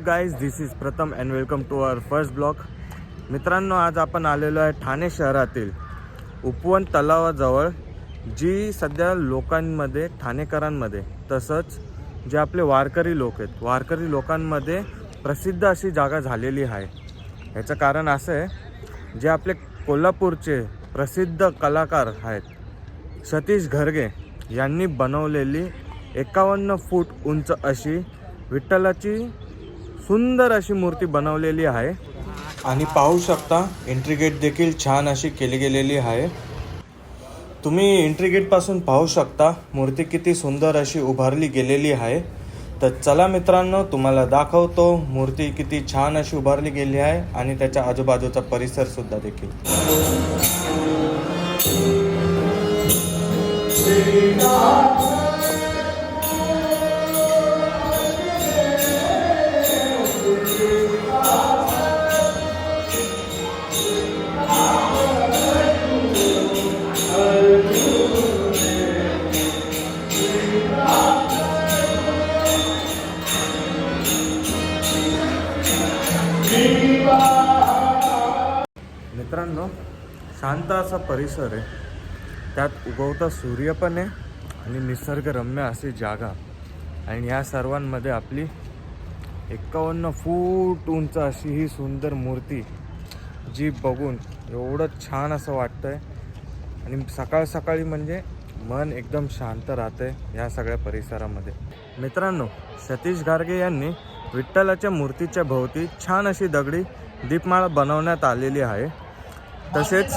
Guys, this is Pratham and welcome to our first blog. मित्रांनो, आज आपण आलेलो आहे ठाणे शहरातील उपवन तलावाजवळ, जी सध्या लोकांमध्ये, ठाणेकरांमध्ये तसंच जे आपले वारकरी लोक आहेत, वारकरी लोकांमध्ये प्रसिद्ध अशी जागा झालेली आहे. याचं कारण असं आहे, जे आपले कोल्हापूरचे प्रसिद्ध कलाकार आहेत सतीश घरगे यांनी बनवलेली 51 फूट उंच अशी विठ्ठलाची सुंदर अशी मूर्ती बनवलेली आहे. आणि पाहू शकता एंट्री गेट देखील छान अशी केली गेलेली आहे. तुम्ही एंट्री गेटपासून पाहू शकता मूर्ती किती सुंदर अशी उभारली गेलेली आहे. तर चला मित्रांनो, तुम्हाला दाखवतो मूर्ती किती छान अशी उभारली गेली आहे आणि त्याच्या आजूबाजूचा परिसर सुद्धा देखील. मित्रांनो, शांत असा परिसर आहे, त्यात उगवता सूर्य पण आहे आणि निसर्गरम्य अशी जागा, आणि या सर्वांमध्ये आपली 51 फूट उंच अशी ही सुंदर मूर्ती, जी बघून एवढं छान असं वाटतंय. आणि सकाळ सकाळी म्हणजे मन एकदम शांत राहतंय या सगळ्या परिसरामध्ये. मित्रांनो, सतीश घारगे यांनी विठ्ठलाच्या मूर्तीच्या भोवती छान अशी दगडी दीपमाळा बनवण्यात आलेली आहे. तसेच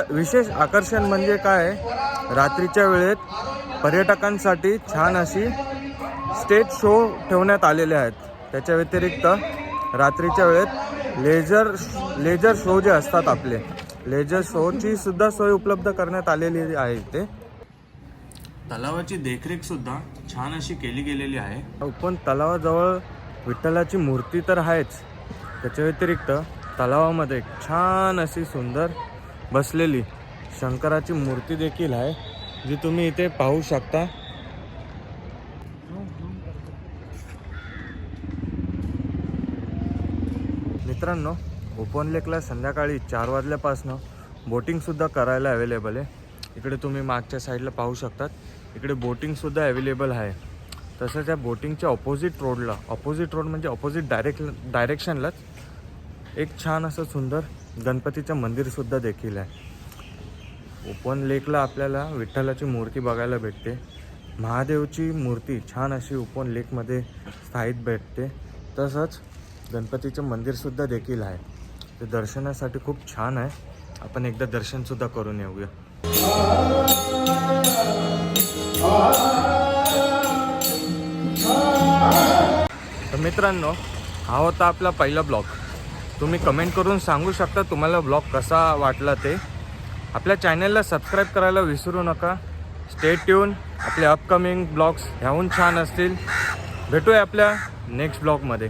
विशेष आकर्षण म्हणजे काय आहे, रात्रीच्या वेळेत पर्यटकांसाठी छान अशी स्टेज शो ठेवण्यात आलेले आहेत. त्याच्या व्यतिरिक्त रात्रीच्या वेळेत लेझर शो जे असतात, आपले लेझर शोची सुद्धा सोय उपलब्ध करण्यात आलेली आहे. इथे तलावाची देखरेख सुद्धा छान अशी केली गेलेली आहे. उपवन तलावाजवळ विठ्ठलाची मूर्ती तर आहेच, त्याच्या व्यतिरिक्त तलावामध्ये छान अशी सुंदर बसलेली शंकराची मूर्ती देखील आहे, जी तुम्ही इथे पाहू शकता. मित्रांनो, उपवन लेकला संध्याकाळी 4 वाजल्यापासून बोटिंगसुद्धा करायला अवेलेबल आहे. इकडे तुम्ही मागच्या साईडला पाहू शकतात, इकडे बोटिंगसुद्धा अवेलेबल आहे. तसंच या बोटिंगच्या ऑपोजिट रोड म्हणजे ऑपोजिट डायरेक्शनलाच एक छान असं सुंदर गणपतीचं मंदिरसुद्धा देखील आहे. उपवन लेकला आपल्याला विठ्ठलाची मूर्ती बघायला भेटते, महादेवची मूर्ती छान अशी उपवन लेकमध्ये स्थायिक भेटते. तसंच गणपतीचं मंदिरसुद्धा देखील आहे. ते दर्शनासाठी खूप छान आहे. आपण एकदा दर्शनसुद्धा करून येऊया. तर मित्रांनो, हा होता आपला पहिला ब्लॉग. तुम्ही कमेंट करून सांगू शकता तुम्हाला ब्लॉग कसा वाटला ते. आपल्या चॅनलला सबस्क्राईब करायला विसरू नका. स्टे ट्यून, आपले अपकमिंग ब्लॉग्स ह्याहून छान असतील. भेटूया आपल्या नेक्स्ट ब्लॉगमध्ये.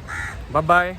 Bye bye.